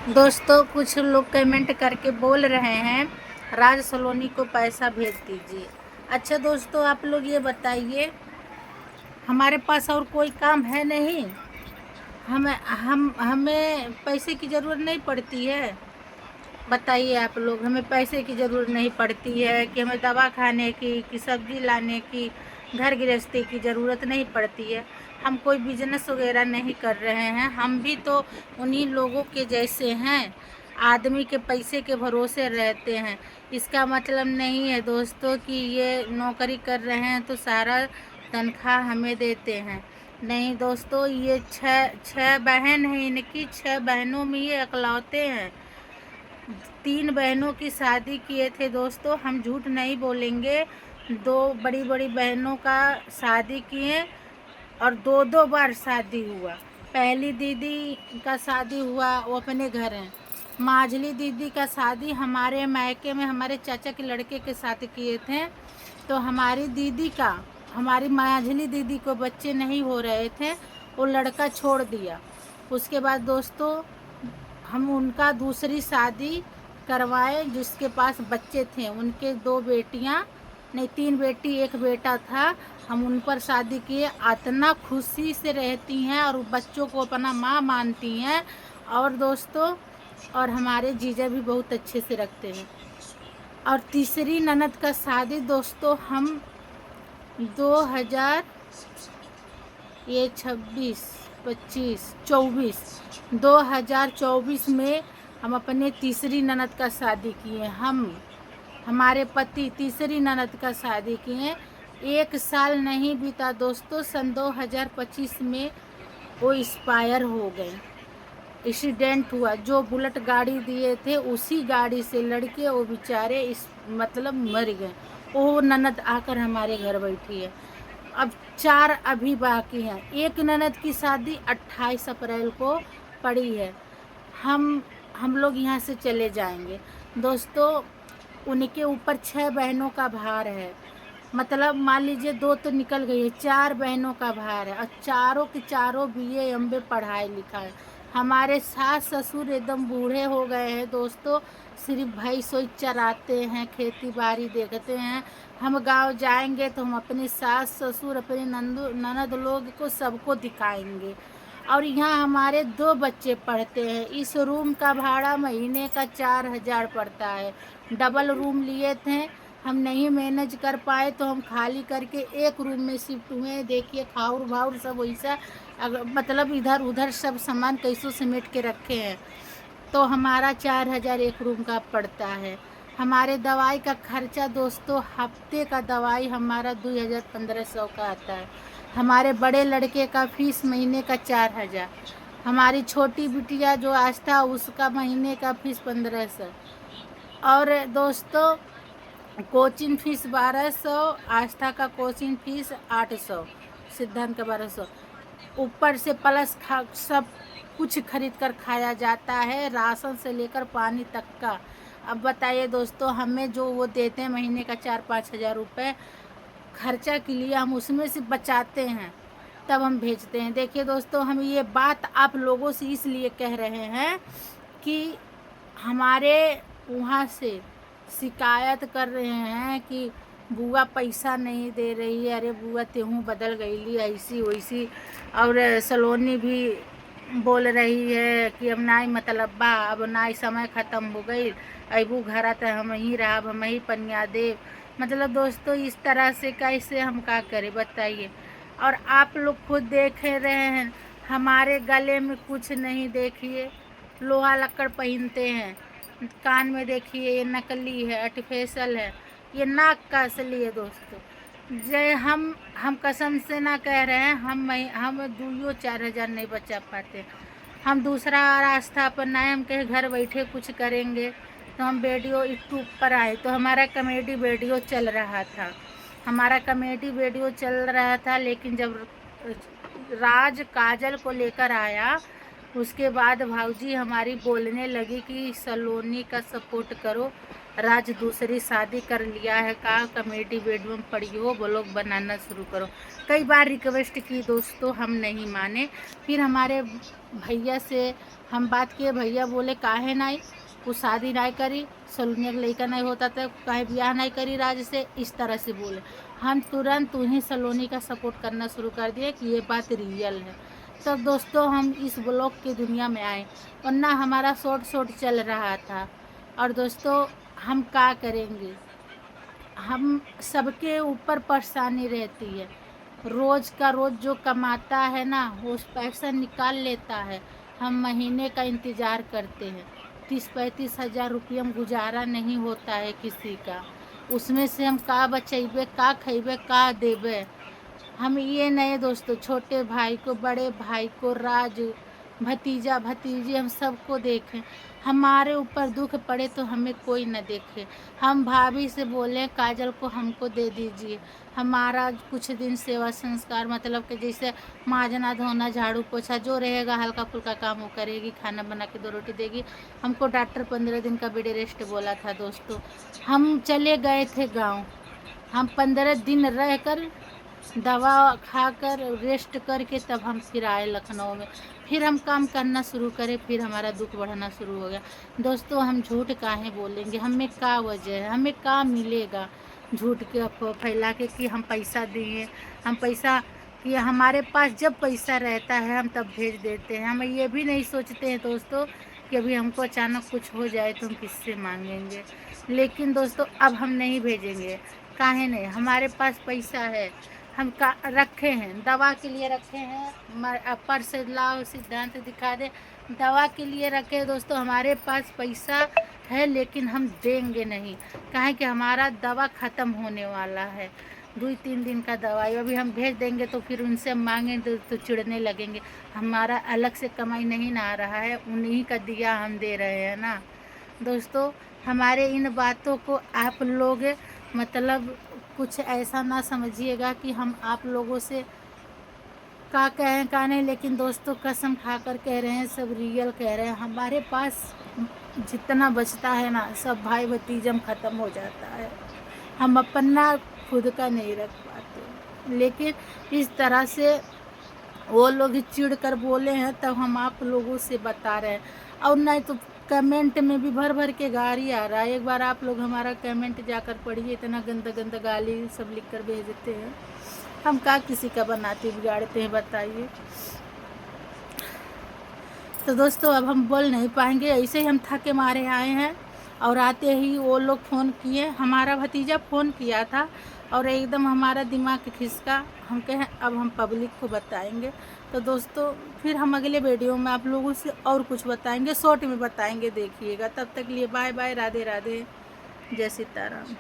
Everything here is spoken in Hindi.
दोस्तों कुछ लोग कमेंट करके बोल रहे हैं राज सलोनी को पैसा भेज दीजिए। अच्छा दोस्तों, आप लोग ये बताइए, हमारे पास और कोई काम है नहीं? हमें पैसे की ज़रूरत नहीं पड़ती है। बताइए आप लोग, हमें पैसे की ज़रूरत नहीं पड़ती है कि हमें दवा खाने की, कि सब्जी लाने की, घर गृहस्थी की ज़रूरत नहीं पड़ती है। हम कोई बिजनेस वगैरह नहीं कर रहे हैं, हम भी तो उन्हीं लोगों के जैसे हैं, आदमी के पैसे के भरोसे रहते हैं। इसका मतलब नहीं है दोस्तों कि ये नौकरी कर रहे हैं तो सारा तनख्वाह हमें देते हैं। नहीं दोस्तों, ये छः बहन हैं, इनकी 6 बहनों में ये इकलौते हैं। 3 बहनों की शादी किए थे दोस्तों, हम झूठ नहीं बोलेंगे। 2 बड़ी बड़ी बहनों का शादी किए और 2-2 बार शादी हुआ। पहली दीदी का शादी हुआ, वो अपने घर हैं। मांझली दीदी का शादी हमारे मायके में हमारे चाचा के लड़के के साथ किए थे। तो हमारी मांझली दीदी को बच्चे नहीं हो रहे थे, वो लड़का छोड़ दिया। उसके बाद दोस्तों हम उनका दूसरी शादी करवाए, जिसके पास बच्चे थे। उनके 2 बेटियां, नहीं 3 बेटी 1 बेटा था। हम उन पर शादी किए। इतना खुशी से रहती हैं और बच्चों को अपना माँ मानती हैं। और दोस्तों, और हमारे जीजा भी बहुत अच्छे से रखते हैं। और तीसरी ननद का शादी दोस्तों हम 2000 ये 26, 25, 24, 2024 में हम अपने तीसरी ननद का शादी किए। हमारे पति तीसरी ननद का शादी किए। 1 साल नहीं बीता दोस्तों, सन 2025 में वो एक्सपायर हो गए। एक्सीडेंट हुआ। जो बुलेट गाड़ी दिए थे उसी गाड़ी से लड़के वो बेचारे मतलब मर गए। वो ननद आकर हमारे घर बैठी है। अब 4 अभी बाकी हैं। एक ननद की शादी 28 अप्रैल को पड़ी है। हम लोग यहाँ से चले जाएंगे दोस्तों। उनके ऊपर 6 बहनों का भार है। मतलब मान लीजिए 2 तो निकल गई है, 4 बहनों का भार है और चारों के चारों बीए एमबे पढ़ाई लिखाई। हमारे सास ससुर एकदम बूढ़े हो गए हैं दोस्तों, सिर्फ भैंस वही चराते हैं, खेती बाड़ी देखते हैं। हम गांव जाएंगे तो हम अपने सास ससुर, अपने ननद लोग को सबको दिखाएंगे। और यहाँ हमारे 2 बच्चे पढ़ते हैं। इस रूम का भाड़ा महीने का 4000 पड़ता है। डबल रूम लिए थे, हम नहीं मैनेज कर पाए तो हम खाली करके एक रूम में शिफ्ट हुए। देखिए खाउर भाउर सब वैसा, मतलब इधर उधर सब सामान कैसों समेट के रखे हैं। तो हमारा 4000 एक रूम का पड़ता है। हमारे दवाई का खर्चा दोस्तों, हफ्ते का दवाई हमारा 2500 का आता है। हमारे बड़े लड़के का फीस महीने का 4000। हमारी छोटी बिटिया जो आस्था, उसका महीने का फीस 1500। और दोस्तों कोचिंग फीस 1200, आस्था का कोचिंग फीस 800, सिद्धांत का 1200। ऊपर से प्लस सब कुछ खरीद कर खाया जाता है, राशन से लेकर पानी तक का। अब बताइए दोस्तों, हमें जो वो देते हैं महीने का 4-5 हज़ार रुपये खर्चा के लिए, हम उसमें से बचाते हैं तब हम भेजते हैं। देखिए दोस्तों, हम ये बात आप लोगों से इसलिए कह रहे हैं कि हमारे वहाँ से शिकायत कर रहे हैं कि बुआ पैसा नहीं दे रही है। अरे बुआ तेहू बदल गईली ऐसी वैसी। और सलोनी भी बोल रही है कि अब नाई मतलब बा, अब नाई समय ख़त्म हो गई, अबू घर तो हम ही रहा, हम ही पनिया देव। मतलब दोस्तों, इस तरह से कैसे हम क्या करें बताइए। और आप लोग खुद देख रहे हैं, हमारे गले में कुछ नहीं। देखिए लोहा लक्कड़ पहनते हैं, कान में देखिए ये नकली है, आर्टिफिशियल है। ये नाक का असली है दोस्तों। जय हम कसम से ना कह रहे हैं, हम 2-4 हज़ार नहीं बचा पाते। हम दूसरा रास्ता अपनाए, हम कहे घर बैठे कुछ करेंगे। तो हम वीडियो यूट्यूब पर आए तो हमारा कॉमेडी वीडियो चल रहा था। लेकिन जब राज काजल को लेकर आया उसके बाद भाऊजी हमारी बोलने लगी कि सलोनी का सपोर्ट करो, राज दूसरी शादी कर लिया है, का कॉमेडी बेडरूम पड़ी हो, ब्लॉग बनाना शुरू करो। कई बार रिक्वेस्ट की दोस्तों, हम नहीं माने। फिर हमारे भैया से हम बात किए, भैया बोले काहे नहीं, वो शादी नहीं करी, सलोनी का लड़का नहीं होता था, काहे ब्याह नहीं करी राज से, इस तरह से बोले। हम तुरंत उन्हीं सलोनी का सपोर्ट करना शुरू कर दिए कि ये बात रियल है। तब दोस्तों हम इस ब्लॉग की दुनिया में आए, वरना हमारा शॉर्ट चल रहा था। और दोस्तों हम क्या करेंगे, हम सबके ऊपर परेशानी रहती है। रोज़ का रोज़ जो कमाता है ना, वो पैसा निकाल लेता है, हम महीने का इंतज़ार करते हैं। 30-35 हज़ार रुपये में गुजारा नहीं होता है किसी का, उसमें से हम का बचेबे, का खइबे, का देबे। हम ये नहीं दोस्तों, छोटे भाई को, बड़े भाई को, राज, भतीजा भतीजी, हम सबको देखें। हमारे ऊपर दुख पड़े तो हमें कोई न देखे। हम भाभी से बोले काजल को हमको दे दीजिए, हमारा कुछ दिन सेवा संस्कार, मतलब कि जैसे माजना धोना झाड़ू पोछा जो रहेगा हल्का फुल्का काम वो करेगी, खाना बना के 2 रोटी देगी। हमको डॉक्टर 15 दिन का बेड रेस्ट बोला था दोस्तों। हम चले गए थे गाँव, हम 15 दिन रह कर दवा खाकर रेस्ट करके तब हम फिर आए लखनऊ में। फिर हम काम करना शुरू करे, फिर हमारा दुख बढ़ना शुरू हो गया। दोस्तों हम झूठ काहे बोलेंगे, हमें क्या वजह है, हमें क्या मिलेगा झूठ के अफवाह फैला के कि हम पैसा दिए, हम पैसा, कि हमारे पास जब पैसा रहता है हम तब भेज देते हैं। हम ये भी नहीं सोचते हैं दोस्तों कि अभी हमको अचानक कुछ हो जाए तो हम किससे मांगेंगे। लेकिन दोस्तों अब हम नहीं भेजेंगे, काहे नहीं, हमारे पास पैसा है, हम का रखे हैं, दवा के लिए रखे हैं। पर्स लाओ, सिद्धांत दिखा दे, दवा के लिए रखे हैं दोस्तों। हमारे पास पैसा है लेकिन हम देंगे नहीं, काहे कि हमारा दवा ख़त्म होने वाला है, 2-3 दिन का दवाई अभी हम भेज देंगे तो फिर उनसे मांगेंगे तो चिढ़ने लगेंगे। हमारा अलग से कमाई नहीं ना आ रहा है, उन्हीं का दिया हम दे रहे हैं ना दोस्तों। हमारे इन बातों को आप लोग मतलब कुछ ऐसा ना समझिएगा कि हम आप लोगों से का कहें का नहीं, लेकिन दोस्तों कसम खा कर कह रहे हैं, सब रियल कह रहे हैं। हमारे पास जितना बचता है ना, सब भाई भतीजम ख़त्म हो जाता है, हम अपना खुद का नहीं रख पाते। लेकिन इस तरह से वो लोग चिढ़ कर बोले हैं तब हम आप लोगों से बता रहे हैं। और नहीं तो कमेंट में भी भर भर के गाली आ रहा है। एक बार आप लोग हमारा कमेंट जाकर पढ़िए, इतना गंदा गंदा गाली सब लिख कर भेज देते हैं। हम क्या किसी का बनाते बिगाड़ते हैं बताइए। तो दोस्तों अब हम बोल नहीं पाएंगे, ऐसे ही हम थके मारे आए हैं। और आते ही वो लोग फ़ोन किए, हमारा भतीजा फ़ोन किया था और एकदम हमारा दिमाग खिसका। हम कहें अब हम पब्लिक को बताएंगे। तो दोस्तों फिर हम अगले वीडियो में आप लोगों से और कुछ बताएंगे, शॉर्ट में बताएंगे, देखिएगा। तब तक लिए बाय बाय, राधे राधे, जय सीताराम।